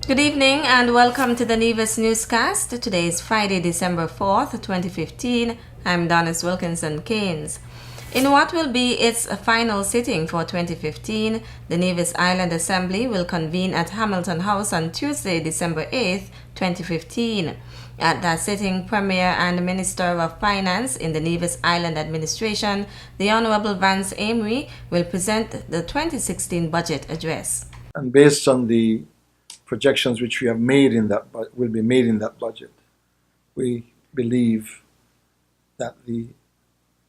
Good evening and welcome to the Nevis Newscast. Today is Friday, December 4th, 2015. I'm Donis Wilkinson Keynes. In what will be its final sitting for 2015, the Nevis Island Assembly will convene at Hamilton House on Tuesday, December 8th, 2015. At that sitting, Premier and Minister of Finance in the Nevis Island Administration, the Honorable Vance Amory, will present the 2016 budget address. And based on the projections which we have made in that will be made in that budget, we believe that the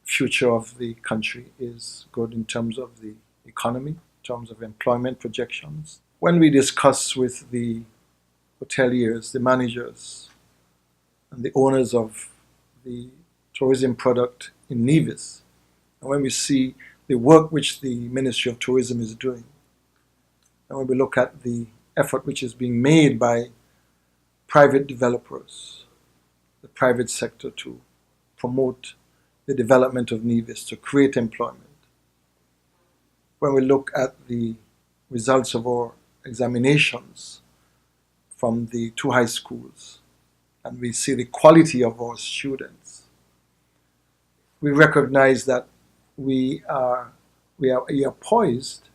future of the country is good in terms of the economy, in terms of employment projections. When we discuss with the hoteliers, the managers, and the owners of the tourism product in Nevis, and when we see the work which the Ministry of Tourism is doing, and when we look at the effort which is being made by private developers, the private sector, to promote the development of Nevis, to create employment, when we look at the results of our examinations from the two high schools, and we see the quality of our students, we recognize that we are poised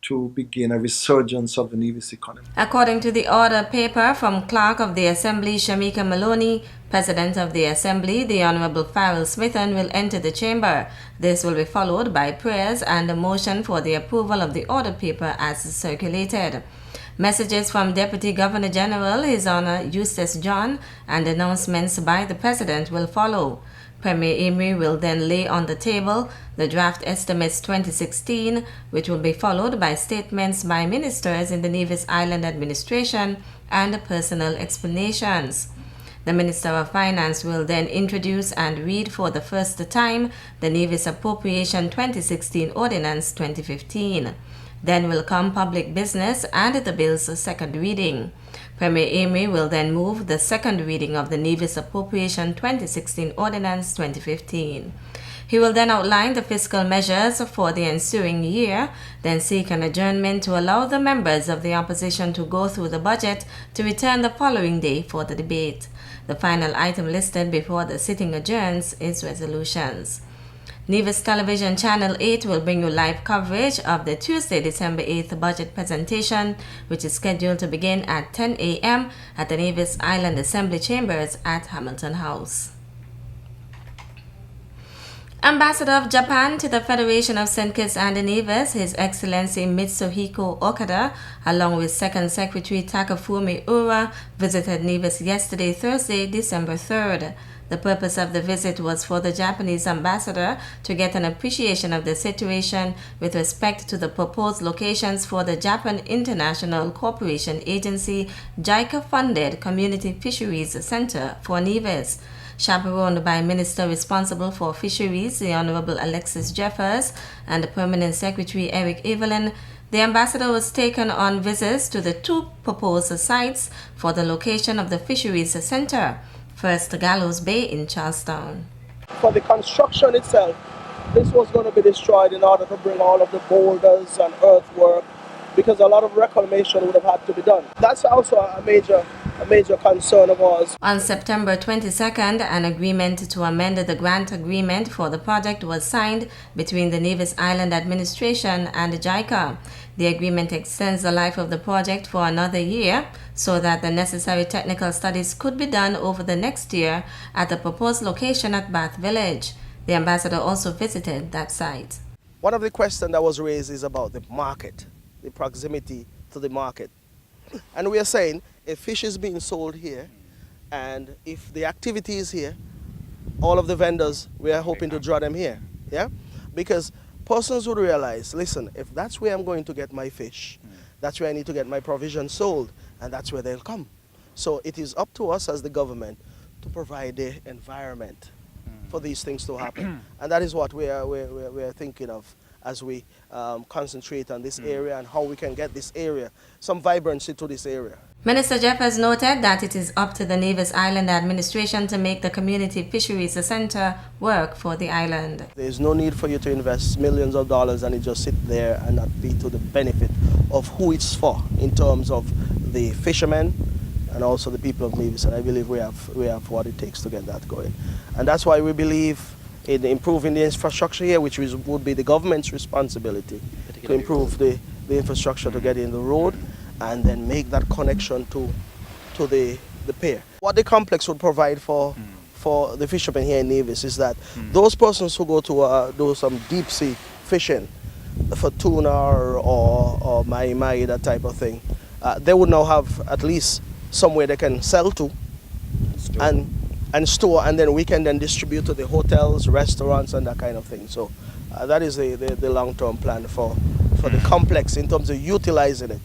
to begin a resurgence of the Nevis economy. According to the order paper from Clerk of the Assembly Shamika Maloney, President of the Assembly, the Honorable Farrell Smithon, will enter the chamber. This will be followed by prayers and a motion for the approval of the order paper as circulated. Messages from Deputy Governor General His Honor Eustace John and announcements by the President will follow. Premier Amory will then lay on the table the draft estimates 2016, which will be followed by statements by ministers in the Nevis Island Administration and personal explanations. The Minister of Finance will then introduce and read for the first time the Nevis Appropriation 2016 Ordinance 2015. Then will come public business and the bill's second reading. Premier Amory will then move the second reading of the Nevis Appropriation 2016 Ordinance 2015. He will then outline the fiscal measures for the ensuing year, then seek an adjournment to allow the members of the opposition to go through the budget to return the following day for the debate. The final item listed before the sitting adjourns is resolutions. Nevis Television Channel 8 will bring you live coverage of the Tuesday, December 8th budget presentation, which is scheduled to begin at 10 a.m. at the Nevis Island Assembly Chambers at Hamilton House. Ambassador of Japan to the Federation of St. Kitts and Nevis, His Excellency Mitsuhiko Okada, along with Second Secretary Takafumi Ura, visited Nevis yesterday, Thursday, December 3rd. The purpose of the visit was for the Japanese ambassador to get an appreciation of the situation with respect to the proposed locations for the Japan International Cooperation Agency JICA-funded Community Fisheries Center for Nevis. Chaperoned by Minister responsible for Fisheries, the Honorable Alexis Jeffers, and Permanent Secretary Eric Evelyn, the ambassador was taken on visits to the two proposed sites for the location of the Fisheries Center. First, Gallows Bay in Charlestown. For the construction itself, this was going to be destroyed in order to bring all of the boulders and earthwork, because a lot of reclamation would have had to be done. That's also a major concern of ours. On September 22nd, an agreement to amend the grant agreement for the project was signed between the Nevis Island Administration and JICA. The agreement extends the life of the project for another year so that the necessary technical studies could be done over the next year at the proposed location at Bath Village. The ambassador also visited that site. One of the questions that was raised is about the market, the proximity to the market. And we are saying if fish is being sold here and if the activity is here, all of the vendors, we are hoping to draw them here. Yeah? Because persons would realize, listen, if that's where I'm going to get my fish, that's where I need to get my provision sold, and that's where they'll come. So it is up to us as the government to provide the environment for these things to happen. And that is what we are thinking of as we concentrate on this area and how we can get this area, some vibrancy to this area. Minister Jeffers noted that it is up to the Nevis Island Administration to make the Community Fisheries Center work for the island. There is no need for you to invest millions of dollars and it just sit there and not be to the benefit of who it's for in terms of the fishermen and also the people of Nevis. And I believe we have what it takes to get that going. And that's why we believe in improving the infrastructure here, which would be the government's responsibility to improve the infrastructure to get in the road and then make that connection to the pier. What the complex would provide for the fishermen here in Nevis is that those persons who go to do some deep sea fishing for tuna or mai, that type of thing, they would now have at least somewhere they can sell to and store, and then we can then distribute to the hotels, restaurants, and that kind of thing. So that is the long-term plan for the complex in terms of utilizing it.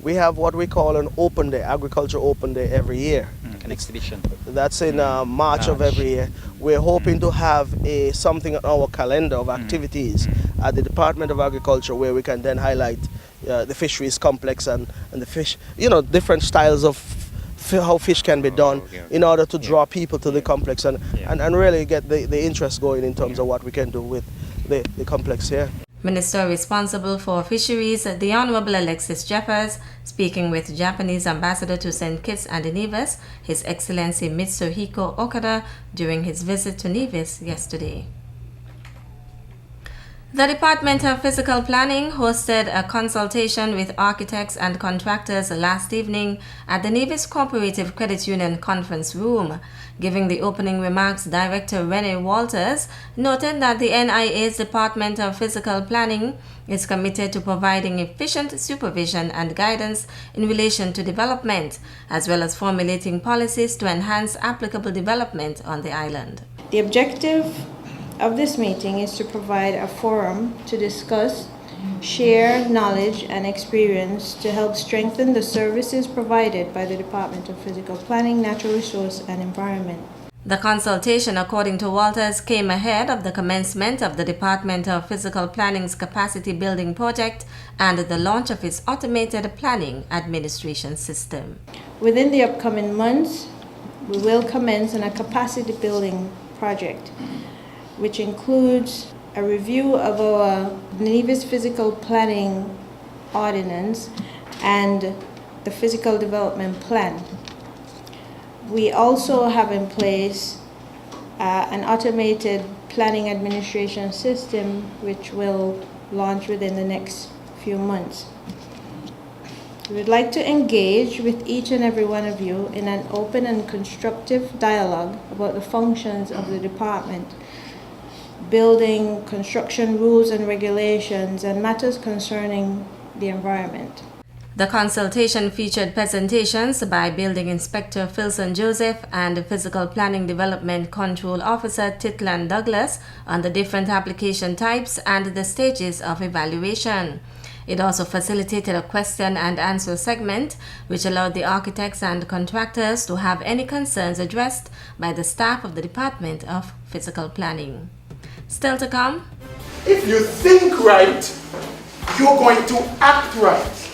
We have what we call an open day, agriculture open day every year. An exhibition. That's in March of every year. We're hoping to have something on our calendar of activities at the Department of Agriculture where we can then highlight the fisheries complex and the fish, different styles of how fish can be done in order to draw people to the complex and really get the interest going in terms of what we can do with the complex here. Minister responsible for fisheries, the Honorable Alexis Jeffers, speaking with Japanese Ambassador to St. Kitts and Nevis, His Excellency Mitsuhiko Okada, during his visit to Nevis yesterday. The Department of Physical Planning hosted a consultation with architects and contractors last evening at the Nevis Cooperative Credit Union Conference Room. Giving the opening remarks, Director Rene Walters noted that the NIA's Department of Physical Planning is committed to providing efficient supervision and guidance in relation to development, as well as formulating policies to enhance applicable development on the island. The objective of this meeting is to provide a forum to discuss, share knowledge and experience to help strengthen the services provided by the Department of Physical Planning, Natural Resource and Environment. The consultation, according to Walters, came ahead of the commencement of the Department of Physical Planning's capacity building project and the launch of its automated planning administration system. Within the upcoming months, we will commence on a capacity building project, which includes a review of our Nevis Physical Planning Ordinance and the Physical Development Plan. We also have in place an automated planning administration system which will launch within the next few months. We would like to engage with each and every one of you in an open and constructive dialogue about the functions of the department, building, construction rules and regulations, and matters concerning the environment. The consultation featured presentations by Building Inspector Philson Joseph and Physical Planning Development Control Officer Titlan Douglas on the different application types and the stages of evaluation. It also facilitated a question and answer segment which allowed the architects and contractors to have any concerns addressed by the staff of the Department of Physical Planning. Still to come. If you think right, you're going to act right.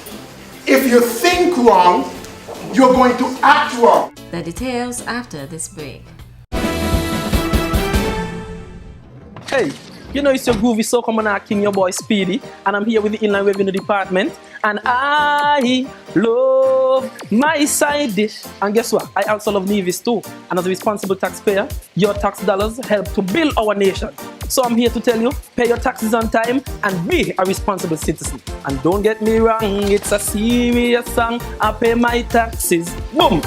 If you think wrong, you're going to act wrong. The details after this break. Hey, it's your groovy so come on king, your boy Speedy, and I'm here with the Inland Revenue Department, and I love my side dish. And guess what? I also love Nevis too. And as a responsible taxpayer, your tax dollars help to build our nation. So I'm here to tell you, pay your taxes on time and be a responsible citizen. And don't get me wrong, it's a serious song. I pay my taxes. Boom!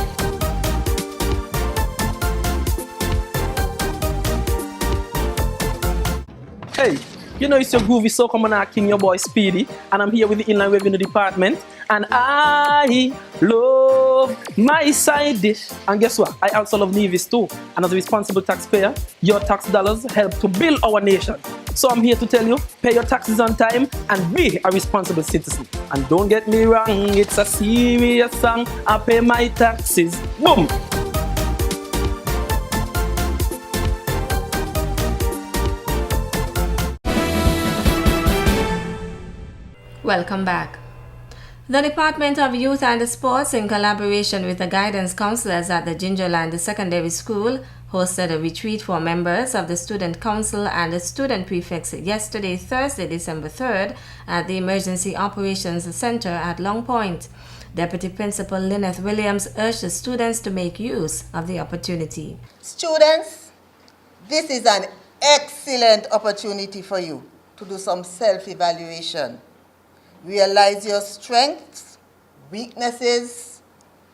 Hey, it's your groovy so come on king, your boy Speedy, and I'm here with the Inland Revenue Department, and I love my side dish. And guess what? I also love Nevis too. And as a responsible taxpayer, your tax dollars help to build our nation. So I'm here to tell you, pay your taxes on time and be a responsible citizen. And don't get me wrong, it's a serious song. I pay my taxes. Boom! Welcome back. The Department of Youth and Sports, in collaboration with the guidance counselors at the Gingerland Secondary School, hosted a retreat for members of the Student Council and the Student Prefects yesterday, Thursday, December 3rd, at the Emergency Operations Center at Long Point. Deputy Principal Lynette Williams urged the students to make use of the opportunity. Students, this is an excellent opportunity for you to do some self-evaluation. Realize your strengths, weaknesses,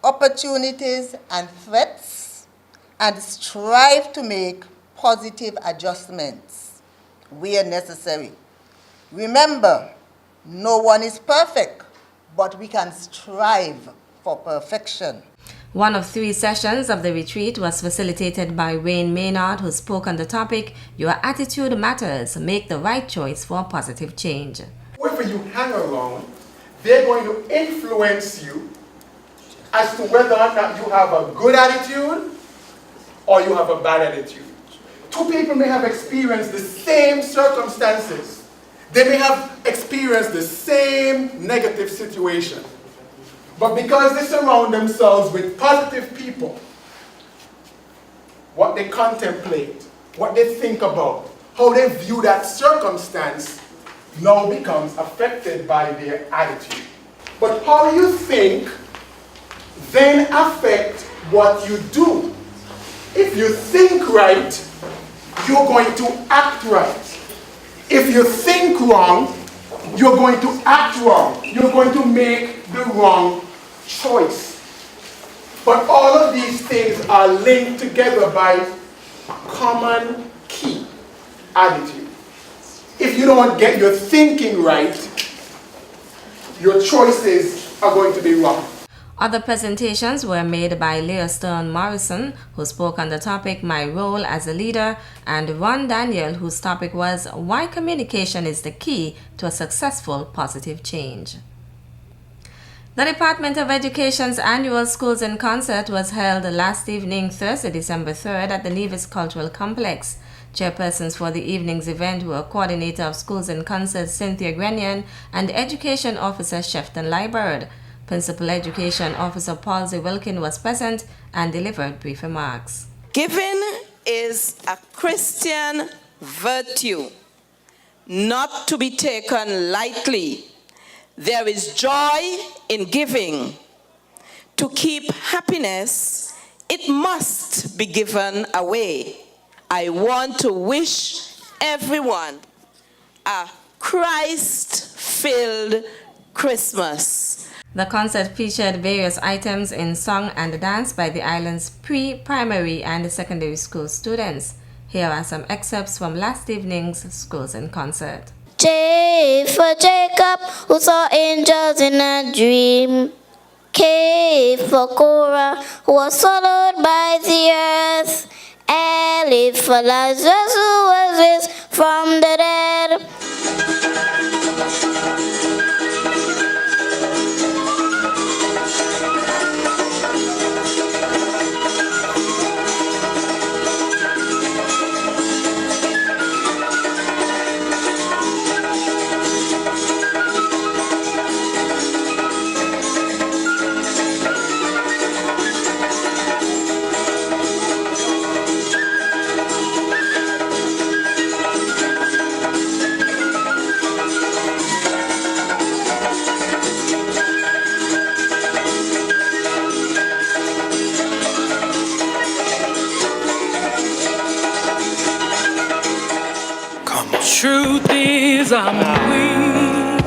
opportunities, and threats, and strive to make positive adjustments where necessary. Remember, no one is perfect, but we can strive for perfection. One of 3 sessions of the retreat was facilitated by Wayne Maynard, who spoke on the topic, "Your attitude matters. Make the right choice for positive change." Whoever you hang around, they're going to influence you as to whether or not you have a good attitude or you have a bad attitude. 2 people may have experienced the same circumstances. They may have experienced the same negative situation. But because they surround themselves with positive people, what they contemplate, what they think about, how they view that circumstance now becomes affected by their attitude. But how you think then affect what you do. If you think right, you're going to act right. If you think wrong, you're going to act wrong. You're going to make the wrong choice. But all of these things are linked together by common key: attitude. If you don't get your thinking right, your choices are going to be wrong. Other presentations were made by Leah Stern Morrison, who spoke on the topic, "My Role as a Leader," and Ron Daniel, whose topic was, "Why Communication is the Key to a Successful Positive Change." The Department of Education's annual Schools in Concert was held last evening, Thursday, December 3rd, at the Nevis Cultural Complex. Chairpersons for the evening's event were Coordinator of Schools in Concert Cynthia Grenion and Education Officer Shefton Liebert. Principal Education Officer Palsy Wilkin was present and delivered brief remarks. Giving is a Christian virtue, not to be taken lightly. There is joy in giving. To keep happiness, it must be given away. I want to wish everyone a Christ-filled Christmas. The concert featured various items in song and dance by the island's pre-primary and secondary school students. Here are some excerpts from last evening's Schools in Concert. J for Jacob, who saw angels in a dream. K for Korah, who was swallowed by the earth. L for Lazarus, who was raised from the dead. Truth is I'm weak,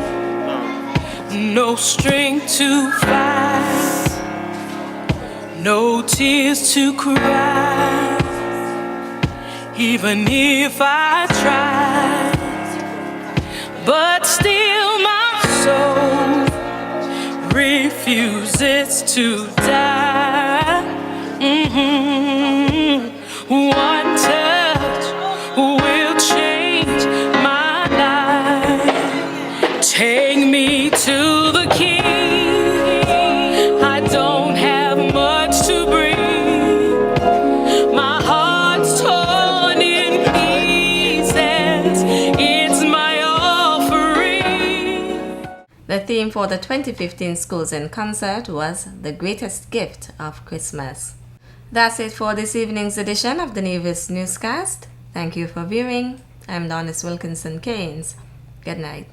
no strength to fight, no tears to cry, even if I try, but still my soul refuses to die. One touch will change my life. Take me to the King. I don't have much to bring. My heart's torn in pieces. It's my offering. The theme for the 2015 Schools in Concert was The Greatest Gift of Christmas. That's it for this evening's edition of the Nevis Newscast. Thank you for viewing. I'm Donis Wilkinson Keynes. Good night.